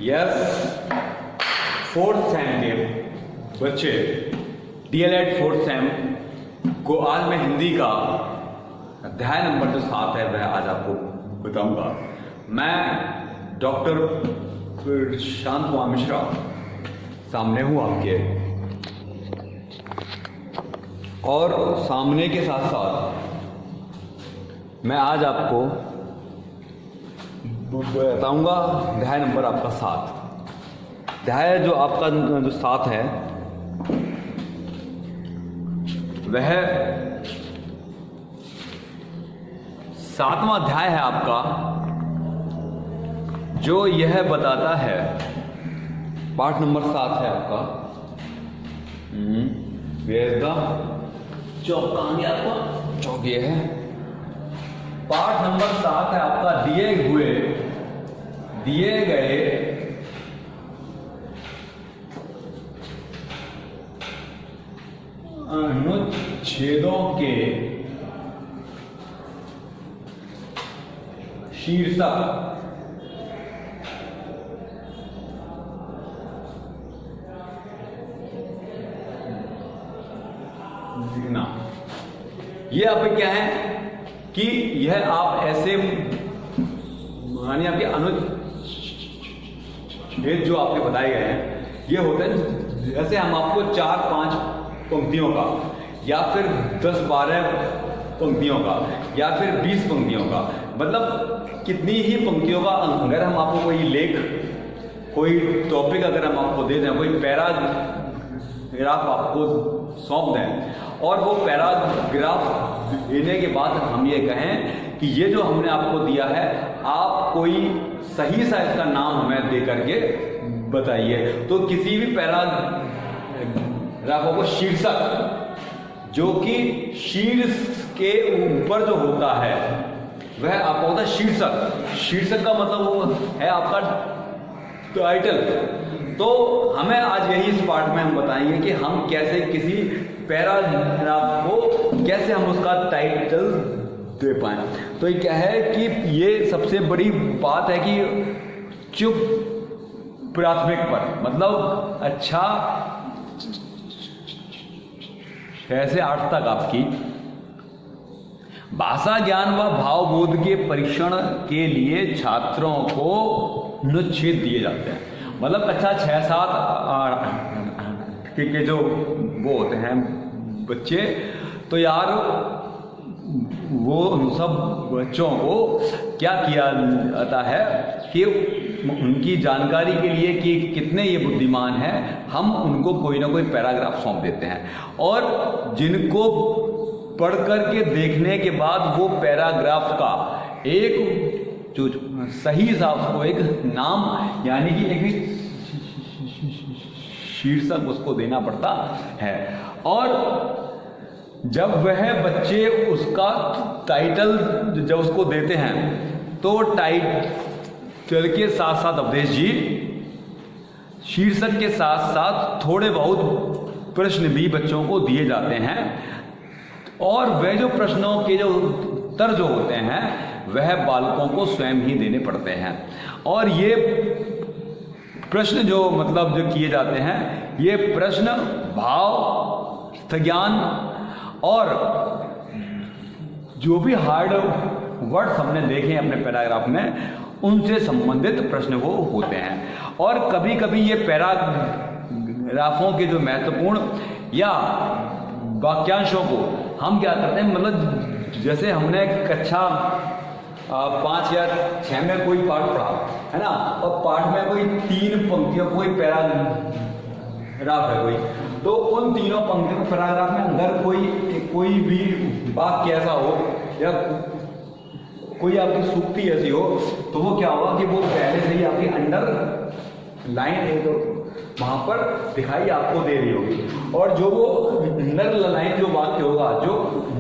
Yes, fourth same के बच्चे, DLED fourth same को आज मैं हिंदी का अध्याय नंबर जो 7 है वह आज आपको बताऊंगा। मैं डॉक्टर शांत कुमार मिश्रा सामने हूँ आपके, और सामने के साथ साथ मैं आज आपको बताऊंगा अध्याय नंबर आपका 7। अध्याय जो आपका जो 7 है वह 7वां अध्याय है आपका, जो यह बताता है, पाठ नंबर 7 है आपका। चौक कहाँ गया आपका? चौक ये है। पाठ नंबर 7 है आपका, दिए गए अनुच्छेदों के शीर्षक लिखना। ये आप क्या है कि यह आप ऐसे मानिए आपके अनुच्छेद जो आपके बताए गए हैं ये होते हैं, जैसे हम आपको 4-5 पंक्तियों का या फिर 10-12 पंक्तियों का या फिर 20 पंक्तियों का, मतलब कितनी ही पंक्तियों का अगर हम आपको कोई लेख, कोई टॉपिक अगर हम आपको दे दें, कोई पैराग्राफ आपको सौंप दें और वो पैराग्राफ देने के बाद हम ये कहें कि ये जो हमने आपको दिया है आप कोई सही सा इसका नाम हमें दे करके बताइए, तो किसी भी पैराग्राफ को शीर्षक, जो कि शीर्ष के ऊपर जो होता है वह आपका होता है शीर्षक। शीर्षक का मतलब वो है आपका टाइटल। तो हमें आज यही इस पाठ में हम बताएंगे कि हम कैसे किसी पैराग्राफ को कैसे हम उसका टाइटल दे पाएं। तो ये क्या है कि ये सबसे बड़ी बात है कि चुप प्राथमिक पर, मतलब अच्छा 6 से 8 तक आपकी भाषा ज्ञान व भावबोध के परीक्षण के लिए छात्रों को अनुच्छेद दिए जाते हैं। मतलब कक्षा 6-7 के जो वो होते हैं बच्चे, तो यार वो सब बच्चों को क्या किया जाता है कि उनकी जानकारी के लिए कि कितने ये बुद्धिमान हैं, हम उनको कोई ना कोई पैराग्राफ सौंप देते हैं, और जिनको पढ़ करके देखने के बाद वो पैराग्राफ का एक जो सही हिसाब से एक नाम यानी कि एक शीर्षक उसको देना पड़ता है। और जब वह बच्चे उसका टाइटल जब उसको देते हैं तो टाइटल के साथ साथ अवधेश जी शीर्षक के साथ साथ थोड़े बहुत प्रश्न भी बच्चों को दिए जाते हैं, और वह जो प्रश्नों के जो उत्तर जो होते हैं वह बालकों को स्वयं ही देने पड़ते हैं। और ये प्रश्न जो मतलब जो किए जाते हैं, ये प्रश्न भाव ज्ञान और जो भी हार्ड वर्ड्स हमने देखे हैं अपने पैराग्राफ में, उनसे संबंधित प्रश्न वो होते हैं। और कभी कभी ये पैराग्राफों के जो महत्वपूर्ण या वाक्यांशों को हम क्या करते हैं, मतलब जैसे हमने कक्षा 5 या 6 में कोई पाठ पढ़ा है ना, और पाठ में कोई 3 पंक्तियों कोई पैराग्राफ है कोई, तो उन तीनों पंक्तियों पैराग्राफ में अगर कोई भी वाक्य ऐसा हो या कोई आपकी सूक्ति ऐसी हो, तो वो क्या होगा कि वो पहले से ही आपकी अंडर लाइन है तो वहां पर दिखाई आपको दे रही होगी, और जो वो अंडर लाइन जो वाक्य होगा, जो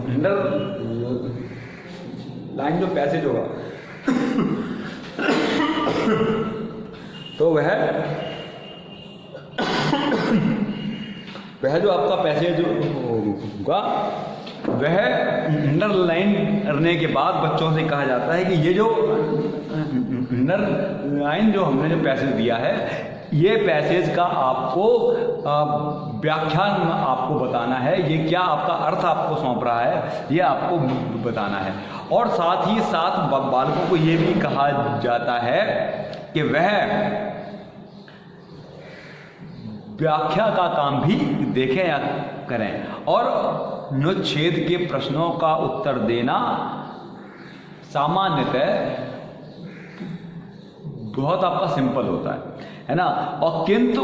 अंडर लाइन जो पैसेज होगा तो वह जो आपका पैसेज होगा वह अंडरलाइन करने के बाद बच्चों से कहा जाता है कि ये जो अंडरलाइन जो हमने जो पैसेज दिया है, ये पैसेज का आपको व्याख्यान आपको बताना है, ये क्या आपका अर्थ आपको सौंप रहा है, ये आपको बताना है। और साथ ही साथ बालकों को ये भी कहा जाता है कि वह व्याख्या का काम भी देखें या करें। और अनुच्छेद के प्रश्नों का उत्तर देना सामान्यतः बहुत आपका सिंपल होता है ना। और किंतु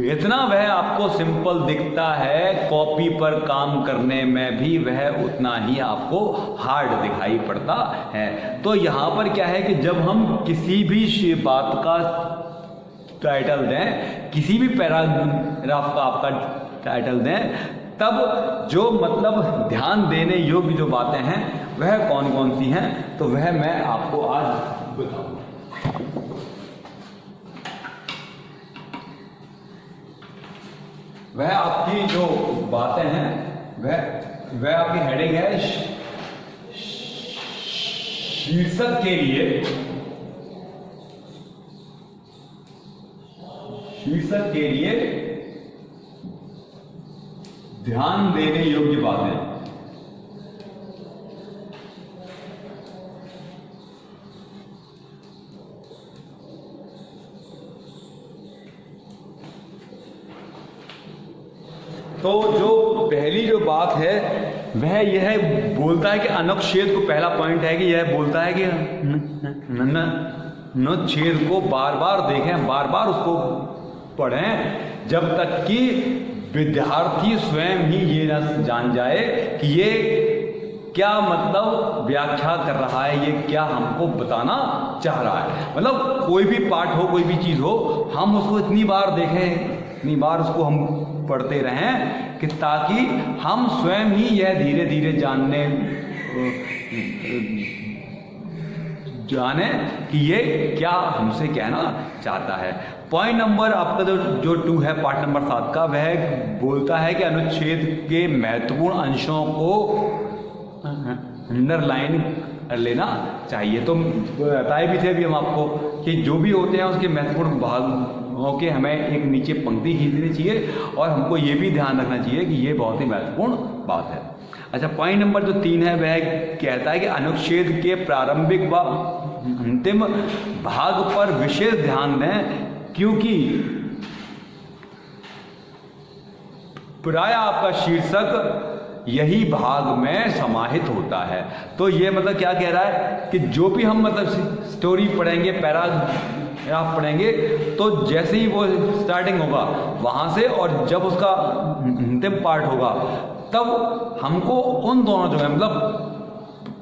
इतना वह आपको सिंपल दिखता है, कॉपी पर काम करने में भी वह उतना ही आपको हार्ड दिखाई पड़ता है। तो यहाँ पर क्या है कि जब हम किसी भी बात का टाइटल दें, किसी भी पैराग्राफ का आपका टाइटल दें, तब जो मतलब ध्यान देने योग्य जो बातें हैं वह कौन कौन सी हैं, तो वह मैं आपको आज बताऊंगा। वह आपकी जो बातें हैं वह आपकी हेडिंग है शीर्षक के लिए, शीर्षक के लिए ध्यान देने योग्य बातें। तो जो पहली जो बात है वह यह बोलता है कि अनुच्छेद को, पहला पॉइंट है कि यह बोलता है कि अनुच्छेद को बार बार देखें, बार बार उसको पढ़ें, जब तक कि विद्यार्थी स्वयं ही ये न जान जाए कि ये क्या मतलब व्याख्या कर रहा है, ये क्या हमको बताना चाह रहा है। मतलब कोई भी पाठ हो, कोई भी चीज़ हो, हम उसको इतनी बार देखें, इतनी बार उसको हम पढ़ते रहें कि ताकि हम स्वयं ही यह धीरे धीरे जाने कि ये क्या हमसे कहना चाहता है। पॉइंट नंबर आपका जो 2 है, पार्ट नंबर 7 का, वह बोलता है कि अनुच्छेद के महत्वपूर्ण अंशों को अंडरलाइन कर लेना चाहिए। तो बताए भी थे अभी हम आपको कि जो भी होते हैं उसके महत्वपूर्ण भागों के हमें एक नीचे पंक्ति खींच देनी चाहिए, और हमको ये भी ध्यान रखना चाहिए कि ये बहुत ही महत्वपूर्ण बात है। अच्छा, पॉइंट नंबर जो 3 है वह कहता है कि अनुच्छेद के प्रारंभिक व अंतिम भाग पर विशेष ध्यान दें, क्योंकि प्राय आपका शीर्षक यही भाग में समाहित होता है। तो ये मतलब क्या कह रहा है कि जो भी हम मतलब स्टोरी पढ़ेंगे, पैराग्राफ पढ़ेंगे, तो जैसे ही वो स्टार्टिंग होगा वहाँ से, और जब उसका अंतिम पार्ट होगा, तब हमको उन दोनों जो है मतलब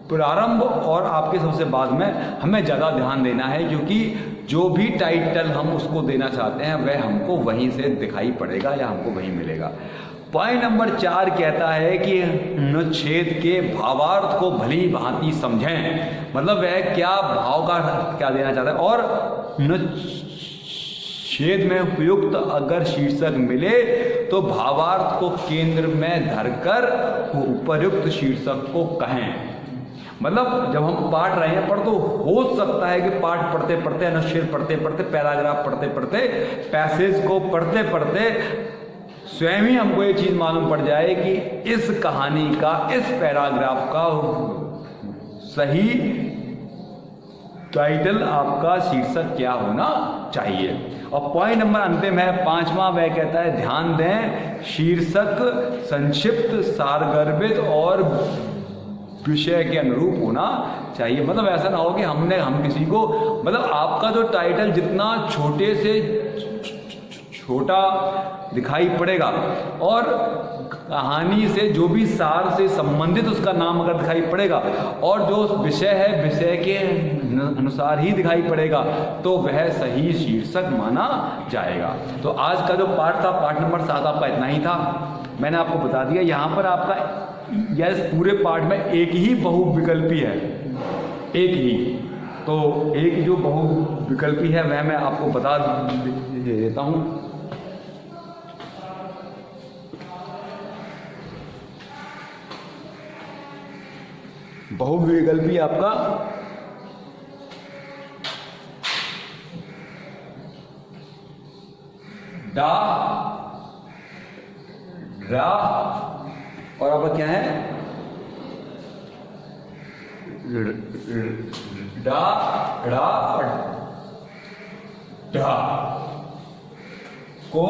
प्रारंभ और आपके सबसे बाद में हमें ज़्यादा ध्यान देना है, क्योंकि जो भी टाइटल हम उसको देना चाहते हैं वह हमको वहीं से दिखाई पड़ेगा या हमको वहीं मिलेगा। पॉइंट नंबर 4 कहता है कि अनुच्छेद के भावार्थ को भली भांति समझें, मतलब वह क्या भाव का क्या देना चाहता है। और अनुच्छेद में उपयुक्त अगर शीर्षक मिले तो भावार्थ को केंद्र में धरकर उपयुक्त शीर्षक को कहें। मतलब जब हम पढ़ रहे हैं, पर तो हो सकता है कि पाठ पढ़ते पढ़ते, अनुच्छेद पढ़ते पढ़ते, पैराग्राफ पढ़ते पढ़ते, पैसेज को पढ़ते पढ़ते स्वयं ही हमको ये चीज़ मालूम पड़ जाए कि इस कहानी का, इस पैराग्राफ का सही टाइटल, आपका शीर्षक क्या होना चाहिए। और पॉइंट नंबर अंतिम है 5वां, वह कहता है ध्यान दें शीर्षक संक्षिप्त, सारगर्भित और विषय के अनुरूप होना चाहिए। मतलब ऐसा ना हो कि हम किसी को, मतलब आपका जो टाइटल जितना छोटे से छोटा दिखाई पड़ेगा, और कहानी से जो भी सार से संबंधित उसका नाम अगर दिखाई पड़ेगा, और जो विषय है विषय के अनुसार ही दिखाई पड़ेगा, तो वह सही शीर्षक माना जाएगा। तो आज का जो पाठ था, पाठ नंबर 7 आपका इतना ही था, मैंने आपको बता दिया। यहाँ पर आपका या इस पूरे पाठ में एक ही बहुविकल्पी है, एक ही, तो एक जो बहुविकल्पी है वह मैं आपको बता देता हूँ। बहुविकल्पी आपका डा, रा और आपका क्या है डा, ड़ा और ढा को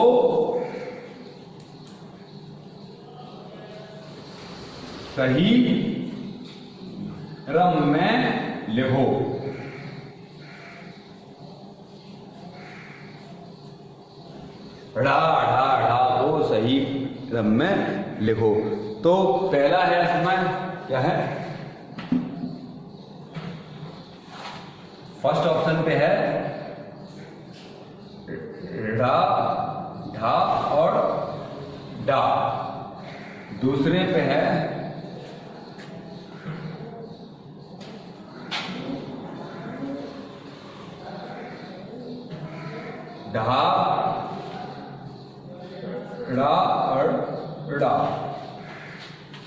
सही क्रम में लिखो। ढा ढा ढा को सही क्रम में लिखो। तो पहला है इसमें क्या है, फर्स्ट ऑप्शन पे है ढा, ढा और डा। दूसरे पे है ढा, ड़ा और ड़ा।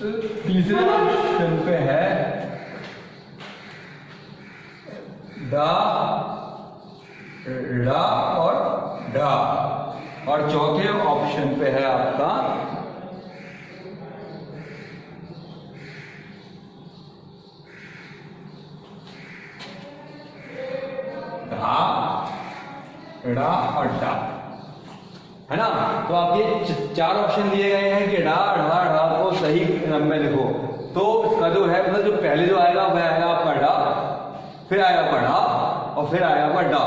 तीसरे ऑप्शन पे है डा, ड़ा और ढा। और चौथे ऑप्शन पे है आपका ढा, ड़ा और डा, है ना। तो आपके चार ऑप्शन दिए गए हैं कि ढा, ढा, ढा को सही क्रम में लिखो। तो इसका जो है मतलब जो पहले जो आएगा वह आएगा आपका डा, फिर आएगा आपका ढा और फिर आएगा आपका डा।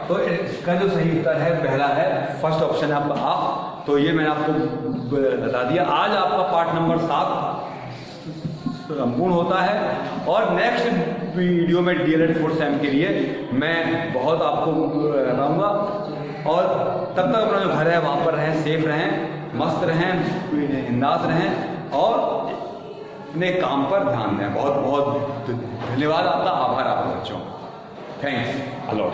तो इसका जो सही उत्तर है पहला है, फर्स्ट ऑप्शन है आपका आ। तो ये मैंने आपको बता दिया। आज आपका पार्ट नंबर 7 संपूर्ण होता है और नेक्स्ट वीडियो में डीएलएड 4th सेम के लिए मैं बहुत आपको बताऊंगा। और तब तक अपना जो घर है वहाँ पर रहें, सेफ रहें, मस्त रहें, बिंदास रहें और अपने काम पर ध्यान दें। बहुत बहुत धन्यवाद आपका, आभार आपका बच्चों। Thanks a lot.